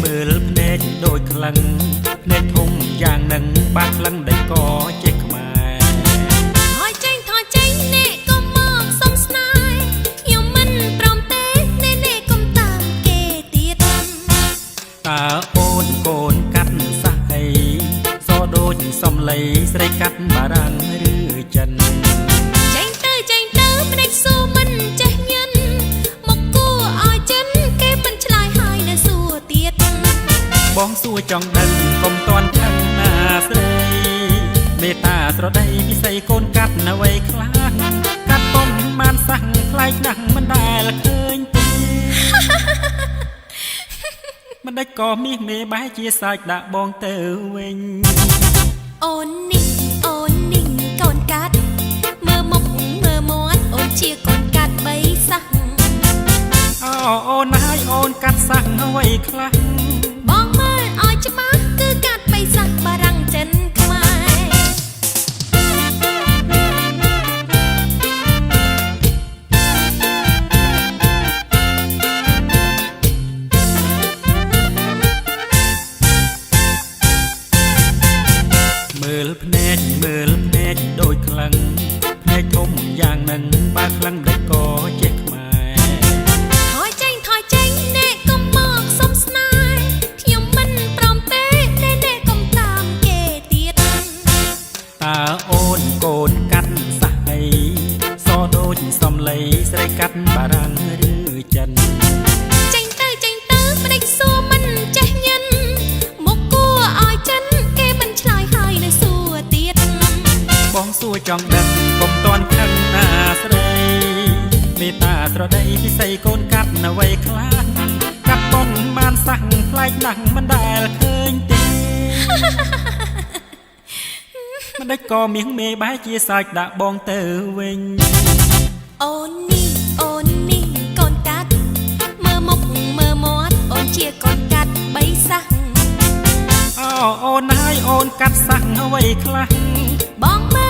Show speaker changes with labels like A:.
A: មើលភ្នែកដូចខ្លាំងភ្នែកធំយ៉ាងនឹងបាក់ខ្លាំងដៃកចេះខ្មែរ
B: ហើយចេញថយចេញនេះកុំមកសុំស្នេហ៍ខ្ញុំមិនព្រមទេនេះកុំតាមគេទៀត
A: តើអូនកូនកាត់សះអីសដូចសំឡីស្រីកាត់បារាំងឬចិន
B: ចេញទៅភ្នែកស៊ូមិនចេះញិនមកគួរឲ្យចិនគេមិនឆ្លើយហើយនៅសួរទៀត
A: បងសួរចង់ដឹងកុំតន់ខឹងណាស្រីមេតាស្រដីពិសីកូនកាត់នៅវ័យខ្លាំងកាត់ប៉ុនបានសាំងខ្លាយណាស់មិនដែលឃើញទេមិនដេចក៏មាសមេបែជាសាច់ដាក់បងទៅវិញ
B: អូននេះកូនកាត់មើលមុខមើលមាត់អូនជាកូនកាត់បីសាំង
A: អូនហើយអូនកាត់សាំងអ្វីខ្លះ
B: បងមើលឲ្យច្បាស់គឺកាត់បីសាំងបារាំងចិនខ្មែរ
A: មើលភ្នែកដូចខ្លាំងភ្នែកធំយ៉ាងនឹងបើខ្លាំងដេចក៏ចេះខ្មែរ
B: ថយចេញនេះកុំមកសុំស្នេហ៍ខ្ញុំមិនព្រមទេនេះកុំតាមគេទៀត
A: តើអូនកូនកាត់សះអីសដូចសំឡីស្រីកាត់បារាំងឬចិន
B: ចេញទៅភ្នែកស៊ូមិនចេះញិនមកគួរឲ្យចិនគេមិនឆ្លើយហើយនៅសួរទៀត
A: បងសួរចង់ដឹងកុំតន់ខឹងណាស្រីមេតាស្រដីពិសីកូនកាត់នៅវ័យខ្លាំងកាត់ប៉ុនបានសាំងខ្លាយណាស់មិនដែលឃើញទេមិនដេចក៏មាសមេបែជាសាច់ដាក់បងទៅវិញ
B: អូននេះកូនកាត់មើលមុខមើលមាត់អូនជាកូនកាត់បីសាំង
A: អូនហើយអូនកាត់សាំងអ្វីខ្លះ
B: បងមើ